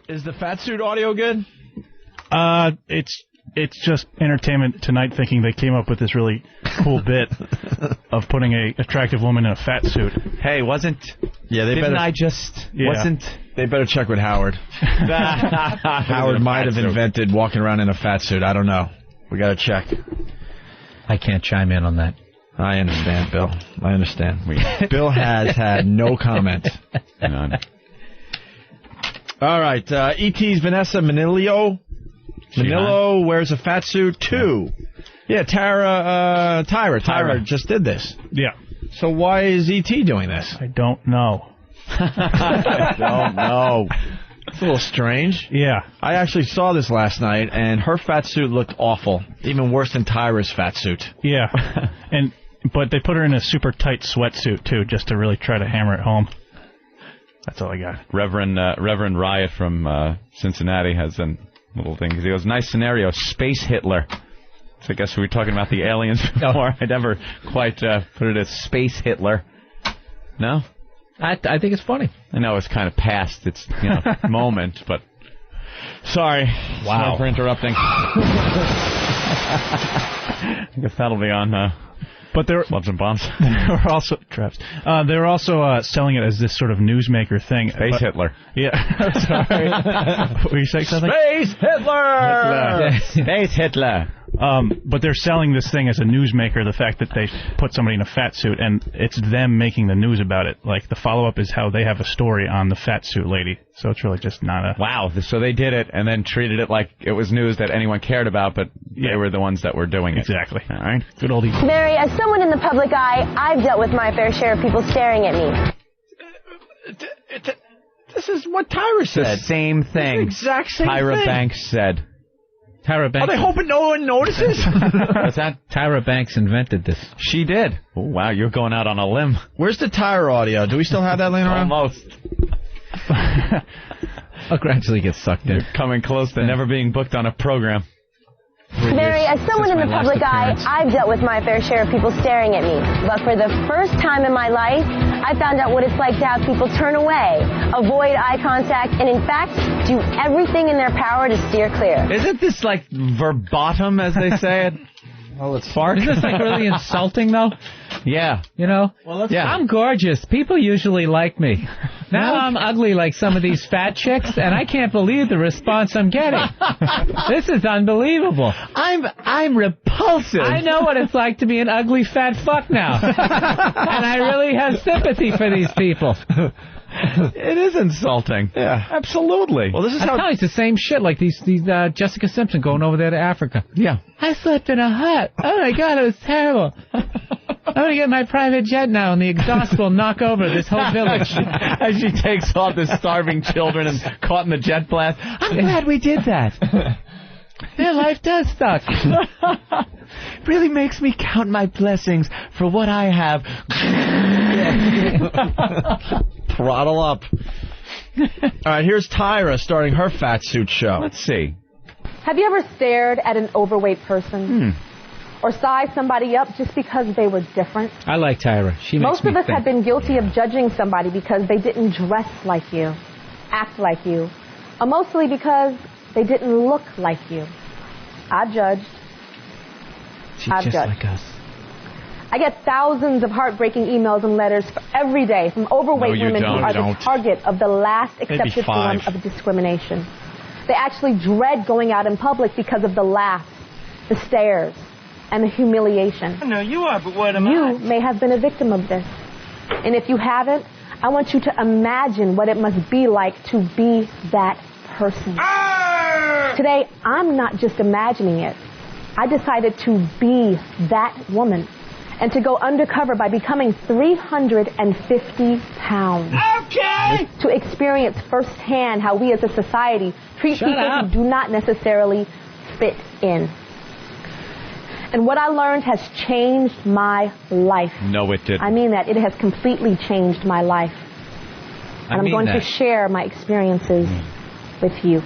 Is the fat suit audio good? It's just Entertainment Tonight thinking they came up with this really cool bit of putting a attractive woman in a fat suit. Hey, wasn't... Yeah, they didn't better... I just... Yeah. Wasn't... They better check with Howard. Howard might have invented walking around in a fat suit. I don't know. We got to check. I can't chime in on that. I understand, Bill. I understand. Bill has had no comment. None. All right. E.T.'s Vanessa Minnillo. Minnillo wears a fat suit, too. Yeah, Tyra just did this. Yeah. So why is E.T. doing this? I don't know. I don't know. It's a little strange. Yeah. I actually saw this last night, and her fat suit looked awful. Even worse than Tyra's fat suit. Yeah. But they put her in a super tight sweatsuit, too, just to really try to hammer it home. That's all I got. Reverend Riot from Cincinnati has a little thing. He goes, nice scenario, Space Hitler. So I guess we were talking about the aliens before. I never quite put it as Space Hitler. No? I think it's funny. I know it's kind of past its moment, but sorry. Wow. Sorry for interrupting. I guess that'll be on but Slubs and Bombs. They were also selling it as this sort of newsmaker thing. Space Hitler. Yeah. Sorry. Were you saying something? Space Hitler! Space Hitler. But they're selling this thing as a newsmaker, the fact that they put somebody in a fat suit, and it's them making the news about it. Like, the follow-up is how they have a story on the fat suit lady. So it's really just not a... Wow, so they did it and then treated it like it was news that anyone cared about, but they were the ones that were doing it. Exactly. All right. Good old E.T. Mary, as someone in the public eye, I've dealt with my fair share of people staring at me. This is what Tyra said. The same thing. The exact same Tyra thing. Banks said. Tyra Banks. Are they hoping no one notices? What's that? Tyra Banks invented this. She did. Oh, wow, you're going out on a limb. Where's the Tyra audio? Do we still have that laying around? Almost. I'll gradually get sucked in. You're coming close to never being booked on a program. Mary, as someone in the public eye, I've dealt with my fair share of people staring at me. But for the first time in my life, I found out what it's like to have people turn away, avoid eye contact, and in fact, do everything in their power to steer clear. Isn't this like verbatim, as they say it? Well, it's far. Isn't this like really insulting, though? Yeah. You know? Well, I'm gorgeous. People usually like me. Now I'm ugly like some of these fat chicks, and I can't believe the response I'm getting. This is unbelievable. I'm repulsive. I know what it's like to be an ugly fat fuck now. And I really have sympathy for these people. It is insulting. Yeah. Absolutely. Well, this is I'm how... telling you, it's the same shit like these Jessica Simpson going over there to Africa. Yeah. I slept in a hut. Oh, my God, it was terrible. I'm going to get my private jet now, and the exhaust will knock over this whole village. As she takes off the starving children and caught in the jet blast. I'm glad we did that. Their life does suck. Really makes me count my blessings for what I have. Throttle up. All right, here's Tyra starting her fat suit show. Let's see. Have you ever stared at an overweight person? Or sized somebody up just because they were different? I like Tyra. She makes Most me of us think. have been guilty of judging somebody because they didn't dress like you, act like you, or mostly because they didn't look like you. I've judged. She's just like us. I get thousands of heartbreaking emails and letters every day from overweight women who are the target of the last accepted form of discrimination. They actually dread going out in public because of the laughs, the stares, and the humiliation. I know you are, but what am I? You may have been a victim of this. And if you haven't, I want you to imagine what it must be like to be that person. Today, I'm not just imagining it. I decided to be that woman and to go undercover by becoming 350 pounds. Okay! To experience firsthand how we as a society treat people who do not necessarily fit in. And what I learned has changed my life. No, it didn't. I mean that. It has completely changed my life. And I'm going to share my experiences with you.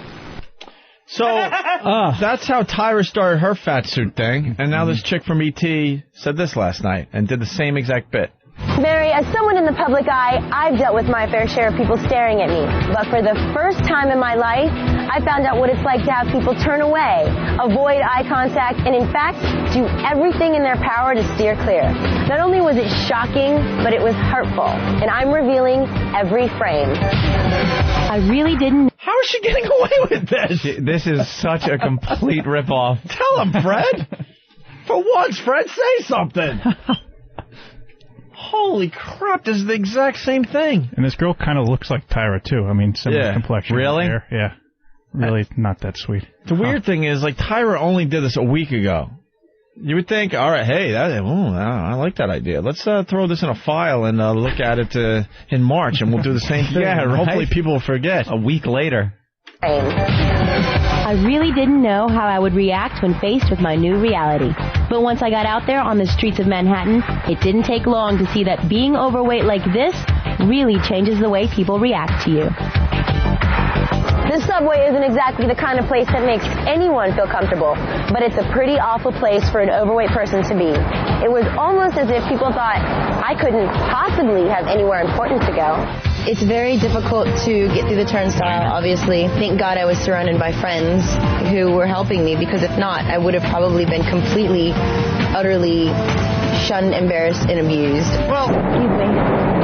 So, that's how Tyra started her fat suit thing, and now this chick from E.T. said this last night and did the same exact bit. Mary, as someone in the public eye, I've dealt with my fair share of people staring at me. But for the first time in my life, I found out what it's like to have people turn away, avoid eye contact, and in fact, do everything in their power to steer clear. Not only was it shocking, but it was hurtful. And I'm revealing every frame. I really didn't. How is she getting away with this? This is such a complete ripoff. Tell him, Fred. For once, Fred, say something. Holy crap, this is the exact same thing. And this girl kind of looks like Tyra, too. I mean, similar complexion. Really? Hair. Yeah. Really not that sweet. The weird thing is, like, Tyra only did this a week ago. You would think, all right, hey, I like that idea. Let's throw this in a file and look at it in March, and we'll do the same thing. Yeah, right? Hopefully people will forget. A week later. I really didn't know how I would react when faced with my new reality. But once I got out there on the streets of Manhattan, it didn't take long to see that being overweight like this really changes the way people react to you. This subway isn't exactly the kind of place that makes anyone feel comfortable, but it's a pretty awful place for an overweight person to be. It was almost as if people thought I couldn't possibly have anywhere important to go. It's very difficult to get through the turnstile, obviously. Thank God I was surrounded by friends who were helping me, because if not, I would have probably been completely, utterly shunned, embarrassed, and abused. Well, excuse me.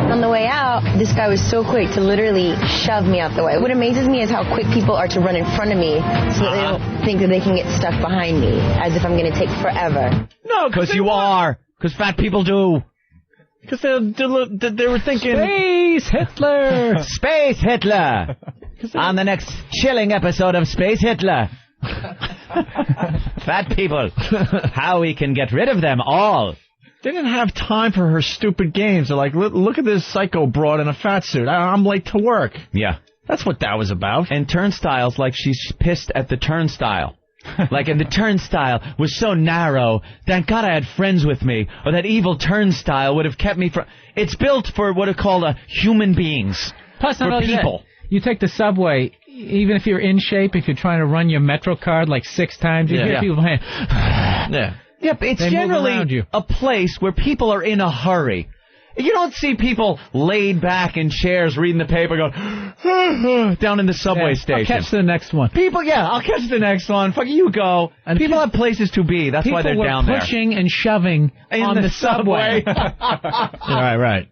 On the way out, this guy was so quick to literally shove me out the way. What amazes me is how quick people are to run in front of me so that they don't think that they can get stuck behind me, as if I'm going to take forever. No, because you are. Because fat people do. Because they were thinking... Space Hitler! Space Hitler! On the next chilling episode of Space Hitler. Fat people. How we can get rid of them all. They didn't have time for her stupid games. They're like, look at this psycho broad in a fat suit. I'm late to work. Yeah. That's what that was about. And turnstiles, like she's pissed at the turnstile. Like, and the turnstile was so narrow, thank God I had friends with me, or that evil turnstile would have kept me from... It's built for what are called human beings. Plus, for people. You take the subway, even if you're in shape, if you're trying to run your Metro card like 6 times, you hear people saying... Yeah, but it's generally a place where people are in a hurry. You don't see people laid back in chairs reading the paper going down in the subway station. I'll catch the next one. I'll catch the next one. Fuck you, go. And people have places to be. That's why they're down there. People were pushing and shoving on the subway. Right.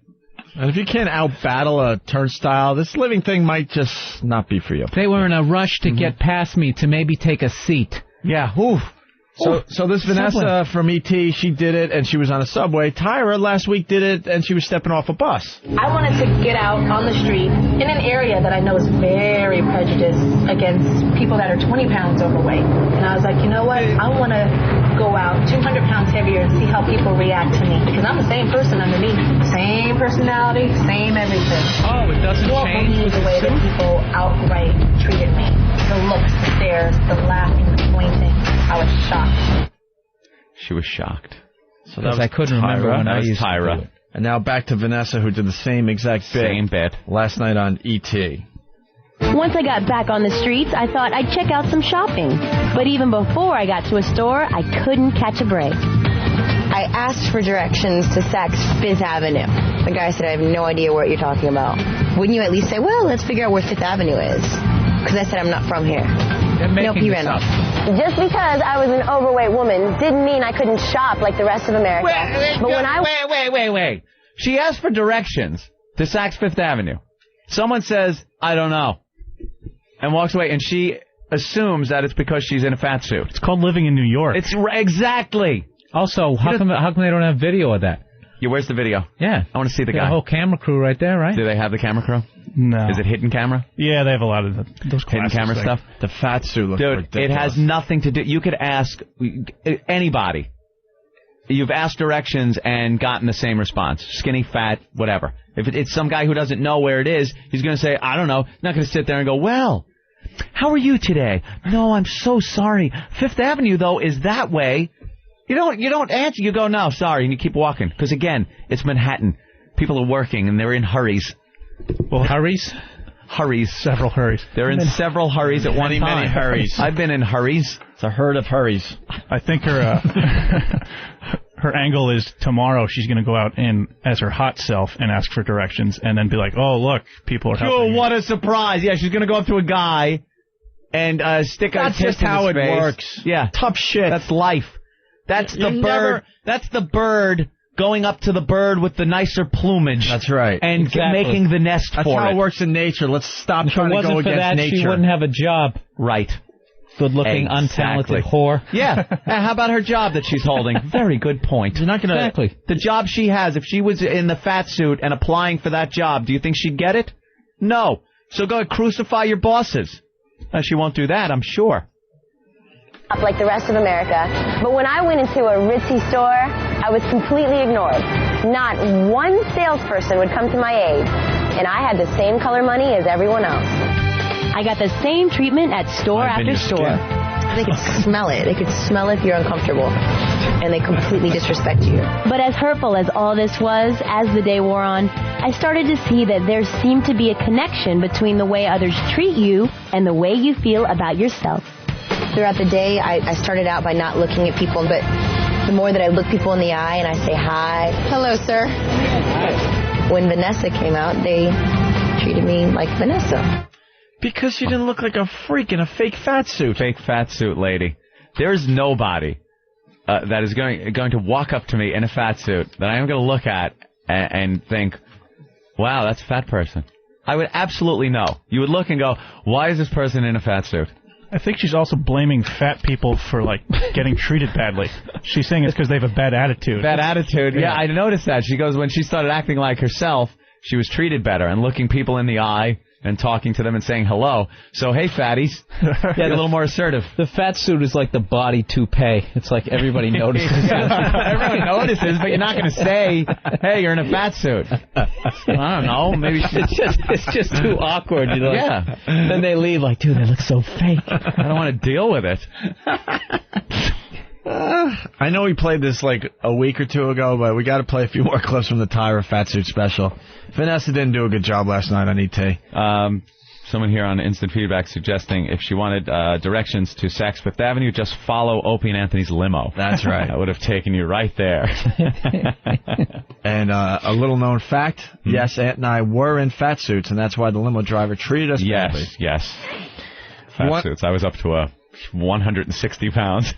And if you can't out-battle a turnstile, this living thing might just not be for you. They were in a rush to get past me to maybe take a seat. Yeah, oof. So this Vanessa from E.T., she did it, and she was on a subway. Tyra last week did it, and she was stepping off a bus. I wanted to get out on the street in an area that I know is very prejudiced against people that are 20 pounds overweight. And I was like, you know what? I want to go out 200 pounds heavier and see how people react to me. Because I'm the same person underneath. Same personality, same everything. Oh, it doesn't change with the way that people outright treated me. The looks, the stares, the laughing, the pointing. I was shocked. She was shocked. So that was I couldn't remember when I used Tyra. to do it. And now back to Vanessa, who did the same exact bit. Same bit. Last night on E.T. Once I got back on the streets, I thought I'd check out some shopping. But even before I got to a store, I couldn't catch a break. I asked for directions to Saks Fifth Avenue. The guy said, I have no idea what you're talking about. Wouldn't you at least say, well, let's figure out where Fifth Avenue is? Because I said, I'm not from here. Nope, he ran off. Just because I was an overweight woman didn't mean I couldn't shop like the rest of America. Wait. She asked for directions to Saks Fifth Avenue. Someone says, I don't know, and walks away, and she assumes that it's because she's in a fat suit. It's called living in New York. It's exactly. Also, how come they don't have video of that? Yeah, where's the video? Yeah. I want to see the guy. The whole camera crew right there, right? Do they have the camera crew? No. Is it hidden camera? Yeah, they have a lot of those hidden camera stuff. The fat suit looks Dude, ridiculous. it has nothing to do. You could ask anybody. You've asked directions and gotten the same response. Skinny, fat, whatever. If it's some guy who doesn't know where it is, he's going to say, I don't know. Not going to sit there and go, well, how are you today? No, I'm so sorry. Fifth Avenue, though, is that way. You don't answer. You go, no, sorry, and you keep walking. Because, again, it's Manhattan. People are working, and they're in hurries. Well, hurries? Hurries. Several hurries. They're in several hurries at one time. Many hurries. I've been in hurries. It's a herd of hurries. I think her her angle is tomorrow she's going to go out in as her hot self and ask for directions and then be like, oh, look, people are helping me. What a surprise. Yeah, she's going to go up to a guy and stick a kiss in his face. That's just how it works. Yeah. Tough shit. That's life. That's the bird. That's the bird going up to the bird with the nicer plumage. That's right. And making the nest for it. That's how it works in nature. Let's stop trying to go against nature. She wouldn't have a job. Right. Good-looking, untalented whore. Yeah. And how about her job that she's holding? Very good point. You're not gonna, exactly. The job she has, if she was in the fat suit and applying for that job, do you think she'd get it? No. So go crucify your bosses. She won't do that, I'm sure. Like the rest of America. But when I went into a ritzy store, I was completely ignored. Not one salesperson would come to my aid. And I had the same color money as everyone else. I got the same treatment at store after store. They could smell it. They could smell if you're uncomfortable. And they completely disrespect you. But as hurtful as all this was, as the day wore on, I started to see that there seemed to be a connection between the way others treat you and the way you feel about yourself. Throughout the day, I started out by not looking at people, but the more that I look people in the eye and I say hi, hello, sir. When Vanessa came out, they treated me like Vanessa. Because you didn't look like a freak in a fake fat suit. Fake fat suit lady. There is nobody that is going to walk up to me in a fat suit that I am going to look at and think, wow, that's a fat person. I would absolutely know. You would look and go, why is this person in a fat suit? I think she's also blaming fat people for, like, getting treated badly. She's saying it's because they have a bad attitude. Bad attitude. Yeah, I noticed that. She goes, when she started acting like herself, she was treated better and looking people in the eye and talking to them and saying hello. So, hey, fatties, get a little more assertive. The fat suit is like the body toupee. It's like everybody notices. Everyone notices, but you're not going to say, hey, you're in a fat suit. I don't know. Maybe it's just too awkward. You know? Yeah. Then they leave like, dude, they look so fake. I don't want to deal with it. I know we played this like a week or two ago, but we got to play a few more clips from the Tyra Fat Suit special. Vanessa didn't do a good job last night on ET. Someone here on Instant Feedback suggesting if she wanted directions to Saks Fifth Avenue, just follow Opie and Anthony's limo. That's right. That would have taken you right there. And a little known fact, yes, Aunt and I were in fat suits, and that's why the limo driver treated us badly. Yes. Fat suits. I was up to 160 pounds.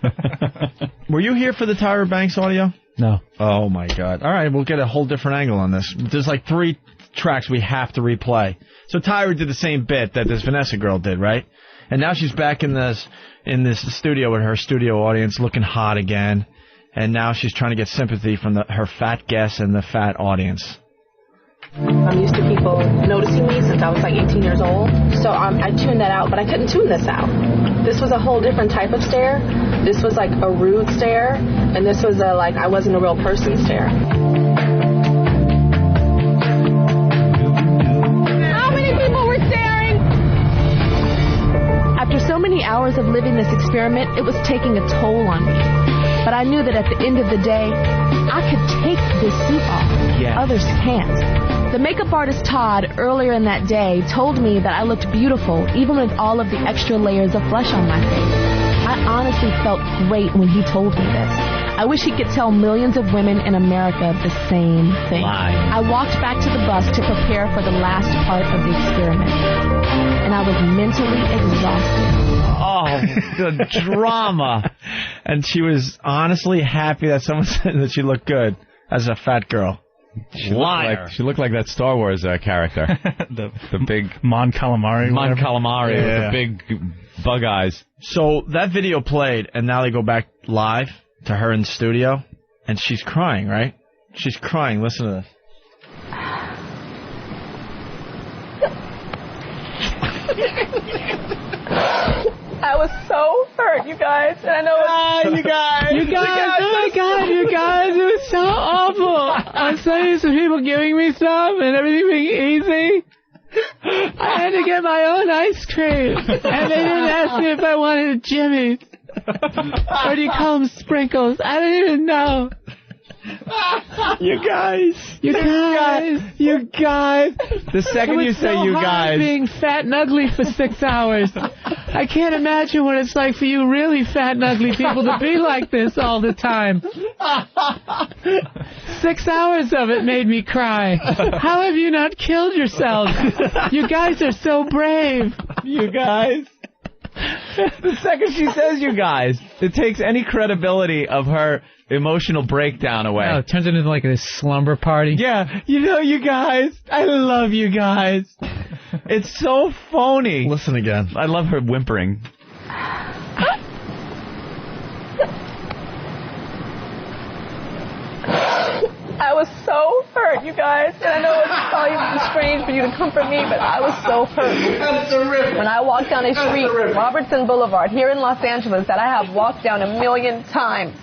Were you here for the Tyra Banks audio? No. Oh, my God. All right, we'll get a whole different angle on this. There's like 3 tracks we have to replay. So Tyra did the same bit that this Vanessa girl did, right? And now she's back in this studio with her studio audience looking hot again. And now she's trying to get sympathy from her fat guests and the fat audience. I'm used to people noticing me since I was like 18 years old. So I tuned that out, but I couldn't tune this out. This was a whole different type of stare. This was like a rude stare, and this was a like I wasn't a real person stare. How many people were staring? After so many hours of living this experiment, it was taking a toll on me. But I knew that at the end of the day, I could take this suit off. Yeah. Others can't. The makeup artist Todd, earlier in that day, told me that I looked beautiful, even with all of the extra layers of flesh on my face. I honestly felt great when he told me this. I wish he could tell millions of women in America the same thing. I walked back to the bus to prepare for the last part of the experiment. And I was mentally exhausted. Oh, the drama. And she was honestly happy that someone said that she looked good as a fat girl. She looked like that Star Wars character. the big Mon Calamari. Mon Calamari with the big bug eyes. So that video played, and now they go back live to her in the studio, and she's crying, right? She's crying. Listen to this. I was so hurt, you guys. And I know you guys, oh my God, you guys, it was so awful. I'm so used to people giving me stuff and everything being easy. I had to get my own ice cream, and they didn't ask me if I wanted Jimmy's. Or do you call them sprinkles? I don't even know. You guys. The second you say you guys. Being fat and ugly for 6 hours. I can't imagine what it's like for you really fat and ugly people to be like this all the time. 6 hours of it made me cry. How have you not killed yourselves? You guys are so brave. You guys. The second she says you guys, it takes any credibility of her emotional breakdown away. Oh, it turns into like this slumber party. Yeah, you guys. I love you guys. It's so phony. Listen again. I love her whimpering. I was so hurt, you guys. And I know it's probably strange for you to comfort me, but I was so hurt. When I walked down a street, Robertson Boulevard, here in Los Angeles, that I have walked down 1,000,000 times.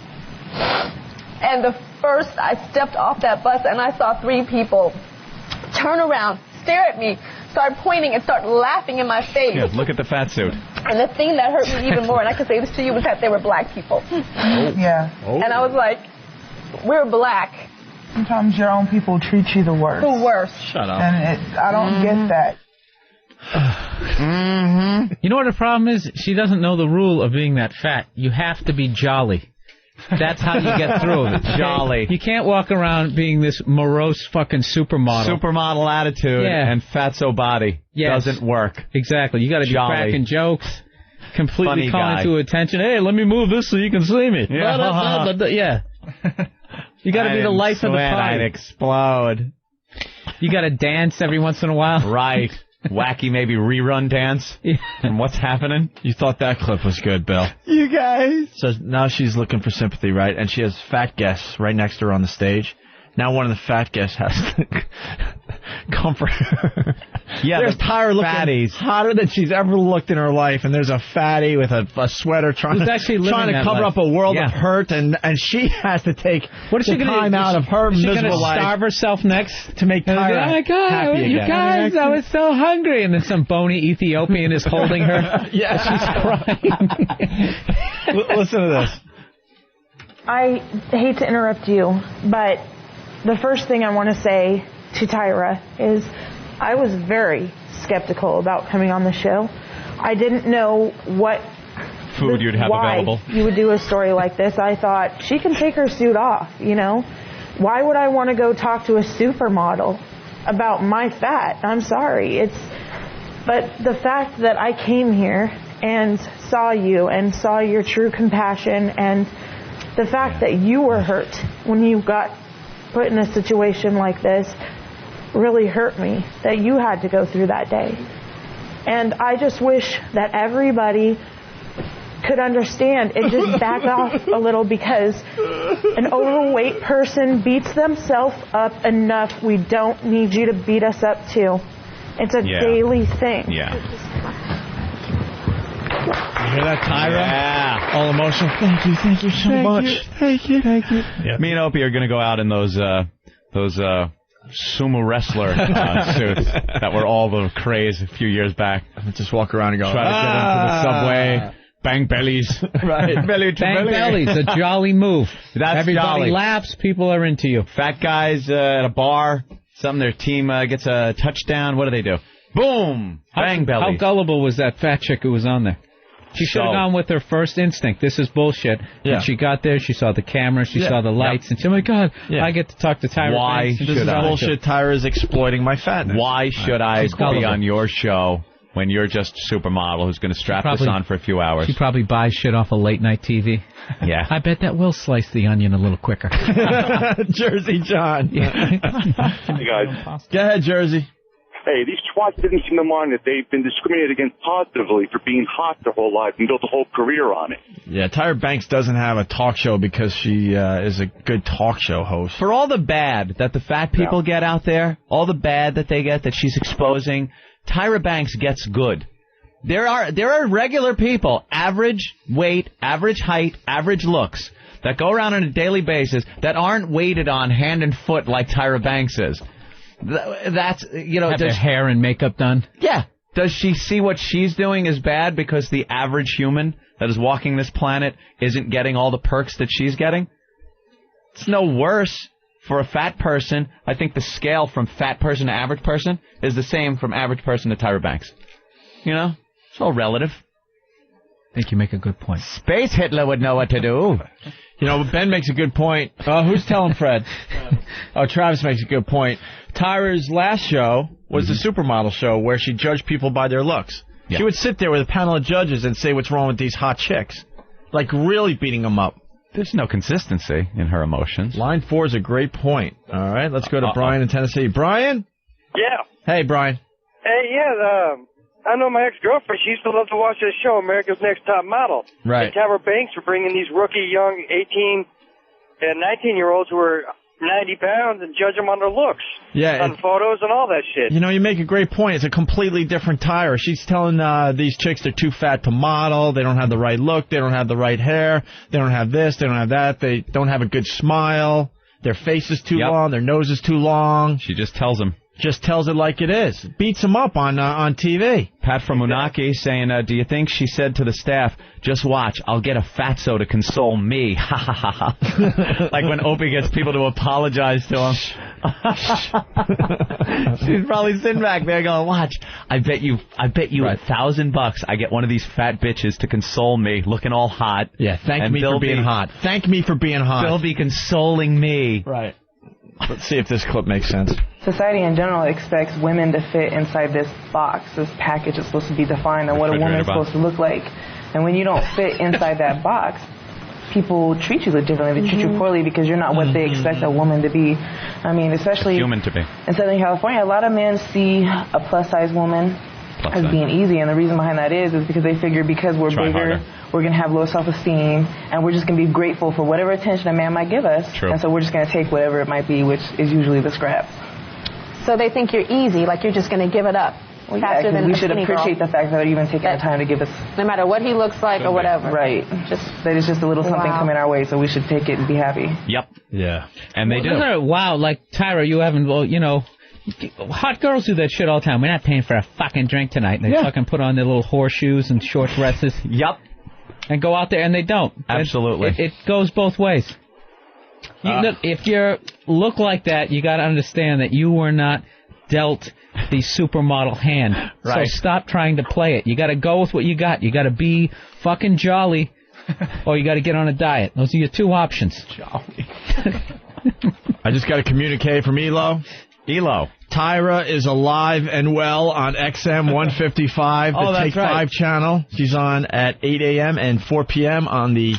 And the first I stepped off that bus and I saw 3 people turn around, stare at me, start pointing and start laughing in my face. Yeah, look at the fat suit. And the thing that hurt me even more, and I can say this to you, was that they were black people. Yeah. And I was like, we're black. Sometimes your own people treat you the worst. The worst. Shut up. And I don't get that. You know what the problem is? She doesn't know the rule of being that fat. You have to be jolly. That's how you get through it. Jolly. You can't walk around being this morose fucking supermodel. Supermodel attitude and fatso body. Yes. Doesn't work. Exactly. You got to be cracking jokes. Completely calling to attention. Hey, let me move this so you can see me. Yeah. You got to be the life of the party. I'd explode. You got to dance every once in a while. Right. Wacky maybe rerun dance. And what's happening? You thought that clip was good, Bill. You guys. So now she's looking for sympathy, right? And she has fat guests right next to her on the stage. Now one of the fat guests has to comfort her. Yeah, there's Tyra looking fatties. hotter than she's ever looked in her life, and there's a fatty with a sweater trying to cover up a world of hurt, and she has to take time out of her miserable life. Starve herself next to make Tyra oh my God, happy you again. guys, I was so hungry, and then some bony Ethiopian is holding her. Yeah, she's crying. Listen to this. I hate to interrupt you, but the first thing I want to say to Tyra is I was very skeptical about coming on the show. I didn't know what food you'd have available. You would do a story like this. I thought she can take her suit off, you know. Why would I want to go talk to a supermodel about my fat? I'm sorry. But the fact that I came here and saw you and saw your true compassion, and the fact that you were hurt when you got put in a situation like this really hurt me, that you had to go through that day. And I just wish that everybody could understand and just back off a little, because an overweight person beats themselves up enough. We don't need you to beat us up too. It's a daily thing. Yeah. You hear that, Tyra? Yeah. All emotional. Thank you so much. Thank you. Yeah. Me and Opie are going to go out in those sumo wrestler suits that were all the craze a few years back. Just walk around and go, try to get into the subway, bang bellies. Right. Belly to bang belly. bellies, a jolly move. That's Everybody jolly. laughs, people are into you. Fat guys at a bar, their team gets a touchdown. What do? Boom! Bang belly. How gullible was that fat chick who was on there? She should have gone with her first instinct. This is bullshit. Yeah. And she got there, she saw the camera, she saw the lights, and she, oh my God, I get to talk to Tyra. Why this is bullshit. Tyra's exploiting my fatness. Why should I be on your show when you're just a supermodel who's going to strap this on for a few hours? She probably buys shit off of late night TV. Yeah. I bet that will slice the onion a little quicker. Jersey John. Hey, guys. Go ahead, Jersey. Hey, these twats didn't seem to mind that they've been discriminated against positively for being hot their whole life and built a whole career on it. Yeah, Tyra Banks doesn't have a talk show because she is a good talk show host. For all the bad that the fat people get out there, all the bad that they get that she's exposing, Tyra Banks gets good. There are regular people, average weight, average height, average looks, that go around on a daily basis that aren't weighted on hand and foot like Tyra Banks is. That's, have their hair and makeup done. Yeah. Does she see what she's doing is bad because the average human that is walking this planet isn't getting all the perks that she's getting? It's no worse for a fat person. I think the scale from fat person to average person is the same from average person to Tyra Banks. It's all relative. I think you make a good point. Space Hitler would know what to do. You know, Ben makes a good point. Who's telling Fred? Travis makes a good point. Tyra's last show was the supermodel show where she judged people by their looks. Yeah. She would sit there with a panel of judges and say what's wrong with these hot chicks. Like, really beating them up. There's no consistency in her emotions. Line 4 is a great point. All right, let's go to Brian in Tennessee. Brian? Yeah. Hey, Brian. Hey, yeah, I know my ex-girlfriend. She used to love to watch this show, America's Next Top Model. Right. And Tyra Banks for bringing these rookie, young 18 and 19-year-olds who are 90 pounds and judge them on their looks. Yeah. On photos and all that shit. You know, you make a great point. It's a completely different Tyra. She's telling these chicks they're too fat to model. They don't have the right look. They don't have the right hair. They don't have this. They don't have that. They don't have a good smile. Their face is too long. Their nose is too long. She just tells them. Just tells it like it is. Beats them up on TV. Pat from Unaki saying, do you think she said to the staff, just watch, I'll get a fatso to console me. Ha ha ha ha. Like when Opie gets people to apologize to him. She's probably sitting back there going, watch, I bet you $1,000 I get one of these fat bitches to console me, looking all hot. Yeah, thank me for being hot. Thank me for being hot. They'll be consoling me. Right. Let's see if this clip makes sense. Society in general expects women to fit inside this box. This package is supposed to be defined on what a woman is supposed to look like. And when you don't fit inside that box, people treat you differently. They treat you poorly because you're not what they expect a woman to be. I mean, especially human to be. In Southern California, a lot of men see a plus-size woman as being easy, and the reason behind that is because they figure because we're bigger, we're going to have low self-esteem, and we're just going to be grateful for whatever attention a man might give us. And so we're just going to take whatever it might be, which is usually the scraps. So they think you're easy, like you're just going to give it up. Well, yeah, because we should appreciate the fact that they're even taking the time to give us... No matter what he looks like or whatever. Right. That is just a little something coming our way, so we should take it and be happy. Yep. Yeah. And they do. Wow, like, Tyra, you haven't, hot girls do that shit all the time. We're not paying for a fucking drink tonight. And they fucking put on their little horseshoes and short dresses. Yep. And go out there, and they don't. Absolutely. It goes both ways. If you look like that, you got to understand that you were not dealt the supermodel hand. Right. So stop trying to play it. You got to go with what you got. You got to be fucking jolly, or you got to get on a diet. Those are your two options. Jolly. I just got a communique from Elo. Tyra is alive and well on XM 155, the Take 5 channel. She's on at 8 a.m. and 4 p.m. on the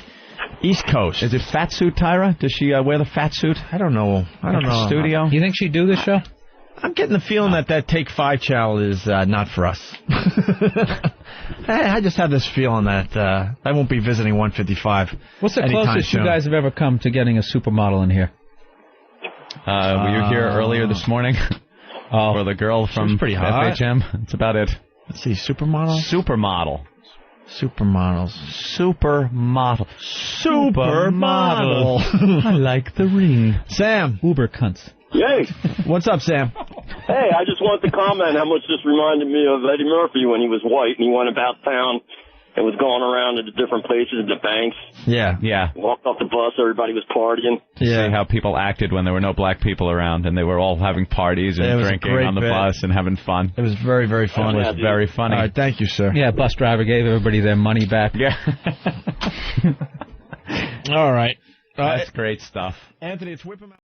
East Coast. Is it fat suit Tyra? Does she wear the fat suit? I don't know. I don't know. Studio? You think she'd do this show? I'm getting the feeling that Take 5 channel is not for us. I just have this feeling that I won't be visiting 155. What's the closest you guys have ever come to getting a supermodel in here? Were you here earlier this morning? Or the girl from pretty hot. FHM? That's about it. Let's see, supermodel? Supermodel. Supermodels. Supermodel. Supermodel. I like the ring. Sam. Uber cunts. Yay. What's up, Sam? Hey, I just wanted to comment how much this reminded me of Eddie Murphy when he was white and he went about town and was going around to the different places, the banks. Yeah. Walked off the bus, everybody was partying. See how people acted when there were no black people around and they were all having parties and drinking on the bus and having fun. It was very, very fun. It was very funny. All right, thank you, sir. Yeah, bus driver gave everybody their money back. Yeah. All right. That's great stuff. Anthony, it's Whip 'em out.